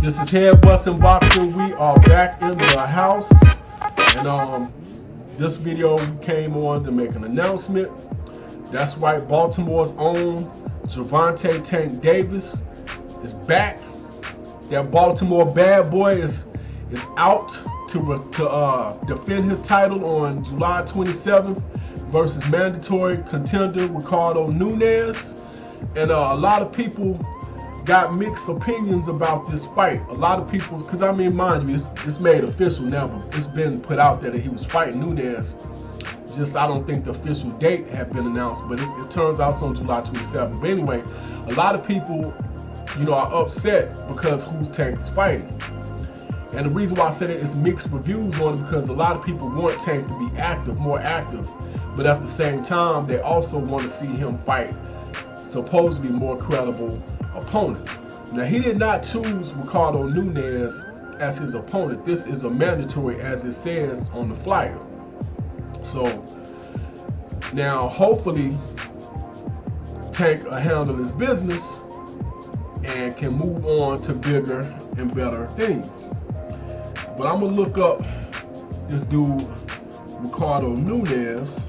This is Head Busting Boxing. We are back in the house, and this video came on to make an announcement. That's right, Baltimore's own Gervonta Tank Davis is back. That Baltimore bad boy is out to defend his title on July 27th versus mandatory contender Ricardo Nunes. And a lot of people got mixed opinions about this fight. A lot of people, because I mean, mind you, it's made official now, but it's been put out there that he was fighting Nunes. Just, I don't think the official date had been announced, but it turns out it's on July 27th. But anyway, a lot of people, are upset because who's Tank is fighting. And the reason why I said it is mixed reviews on it, because a lot of people want Tank to be active, more active, but at the same time, they also want to see him fight supposedly more credible opponents. Now, he did not choose Ricardo Nunes as his opponent. This is a mandatory, as it says on the flyer. So now, hopefully, Tank will handle his business and can move on to bigger and better things. But I'm gonna look up this dude, Ricardo Nunes,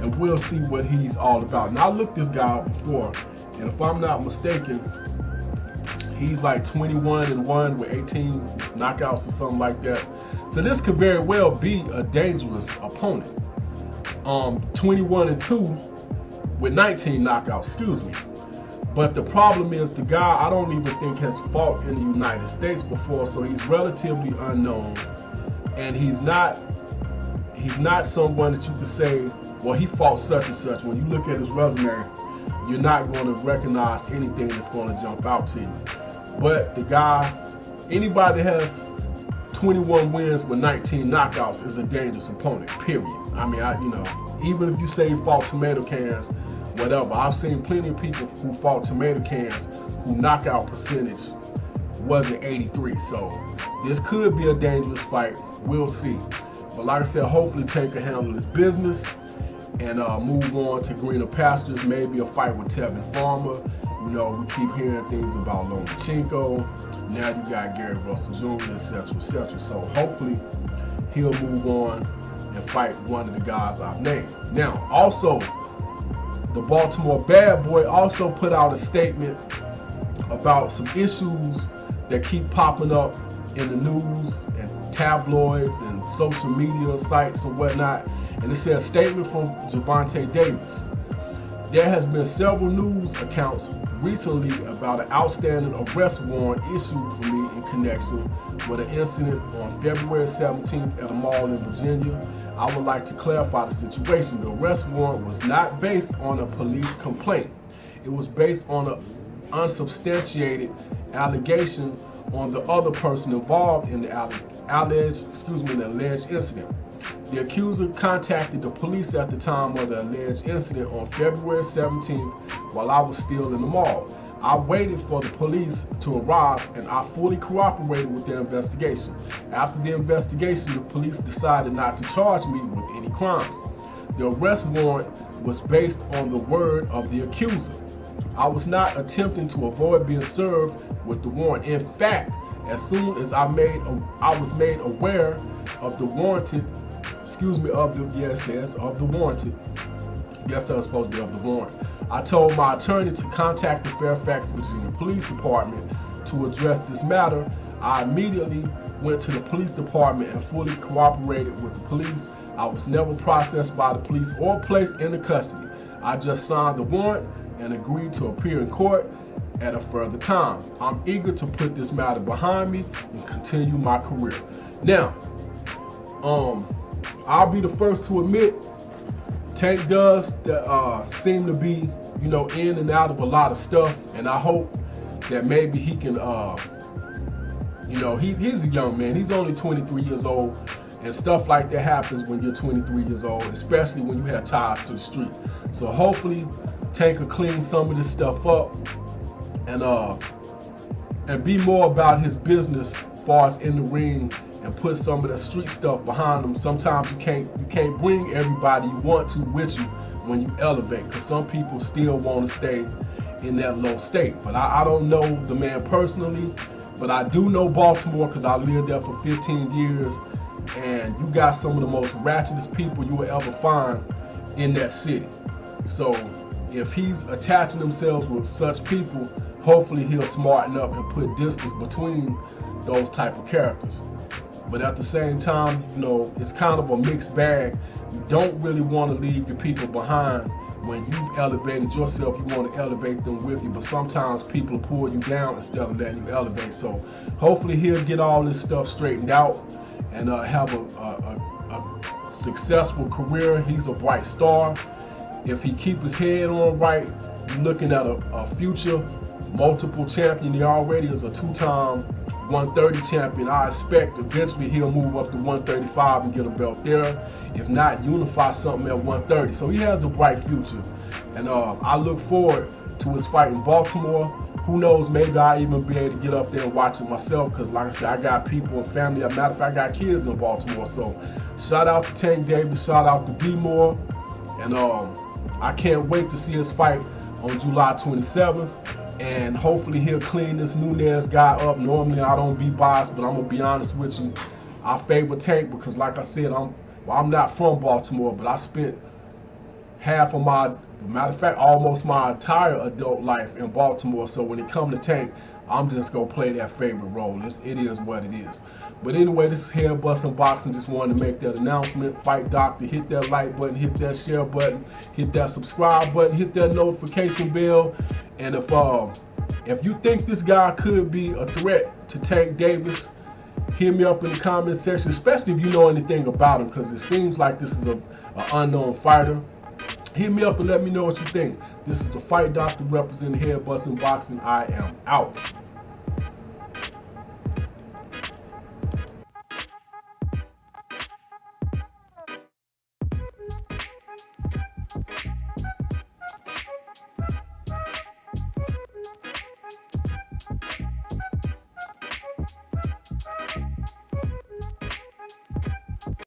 and we'll see what he's all about. Now, I looked this guy up before, and if I'm not mistaken, he's like 21-1 with 18 knockouts or something like that. So this could very well be a dangerous opponent. 21-2 with 19 knockouts, excuse me. But the problem is, the guy, I don't even think has fought in the United States before, so he's relatively unknown, and he's not someone that you could say, well, he fought such and such. When you look at his resume, you're not going to recognize anything that's going to jump out to you. But the guy, anybody that has 21 wins with 19 knockouts is a dangerous opponent, period. I mean, even if you say he fought tomato cans, whatever, I've seen plenty of people who fought tomato cans who knockout percentage wasn't 83. So this could be a dangerous fight. We'll see. But like I said, hopefully Tank can handle his business and move on to greener pastures, maybe a fight with Tevin Farmer. We keep hearing things about Lomachenko. Now you got Gary Russell Jr., etc., etc. So hopefully he'll move on and fight one of the guys I've named. Now, also, the Baltimore bad boy also put out a statement about some issues that keep popping up in the news and tabloids and social media sites and whatnot. And it says, statement from Gervonta Davis. There has been several news accounts recently about an outstanding arrest warrant issued for me in connection with an incident on February 17th at a mall in Virginia. I would like to clarify the situation. The arrest warrant was not based on a police complaint. It was based on an unsubstantiated allegation on the other person involved in the alleged incident. The accuser contacted the police at the time of the alleged incident on February 17th while I was still in the mall. I waited for the police to arrive, and I fully cooperated with their investigation. After the investigation, the police decided not to charge me with any crimes. The arrest warrant was based on the word of the accuser. I was not attempting to avoid being served with the warrant. In fact, as soon as I was made aware of the warranted, of the warranted, guess that was supposed to be of the warrant. I told my attorney to contact the Fairfax, Virginia Police Department to address this matter. I immediately went to the police department and fully cooperated with the police. I was never processed by the police or placed into custody. I just signed the warrant and agreed to appear in court at a further time. I'm eager to put this matter behind me and continue my career. Now, I'll be the first to admit, Tank does seem to be, in and out of a lot of stuff, and I hope that maybe he can, he's a young man. He's only 23 years old, and stuff like that happens when you're 23 years old, especially when you have ties to the street. So hopefully, Tank will clean some of this stuff up and be more about his business as far as in the ring, and put some of the street stuff behind him. Sometimes you can't bring everybody you want to with you when you elevate, because some people still want to stay in that low state. But I don't know the man personally, but I do know Baltimore because I lived there for 15 years, and you got some of the most ratchetest people you will ever find in that city. So if he's attaching himself with such people, hopefully he'll smarten up and put distance between those type of characters. But at the same time, you know, it's kind of a mixed bag. You don't really want to leave your people behind. When you've elevated yourself, you want to elevate them with you, but sometimes people pull you down instead of letting you elevate. So hopefully he'll get all this stuff straightened out and have a successful career. He's a bright star. If he keep his head on right, you're looking at a future multiple champion. He already is a two-time 130 champion. I expect eventually he'll move up to 135 and get a belt there. If not, unify something at 130. So he has a bright future. And I look forward to his fight in Baltimore. Who knows, maybe I'll even be able to get up there and watch it myself, because like I said, I got people and family. As a matter of fact, I got kids in Baltimore. So shout out to Tank Davis, shout out to B-More. And I can't wait to see his fight on July 27th. And hopefully he'll clean this Nunes guy up. Normally I don't be biased, but I'm gonna be honest with you. I favor Tank because, like I said, I'm not from Baltimore, but I spent half of matter of fact, almost my entire adult life in Baltimore. So when it comes to Tank, I'm just gonna play that favorite role. It is what it is. But anyway, this is Head Bustin' Boxing. Just wanted to make that announcement. Fight Doctor, hit that like button, hit that share button, hit that subscribe button, hit that notification bell. And if you think this guy could be a threat to Tank Davis, hit me up in the comment section, especially if you know anything about him, because it seems like this is an unknown fighter. Hit me up and let me know what you think. This is the Fight Doctor representing Head Bustin' Boxing. I am out.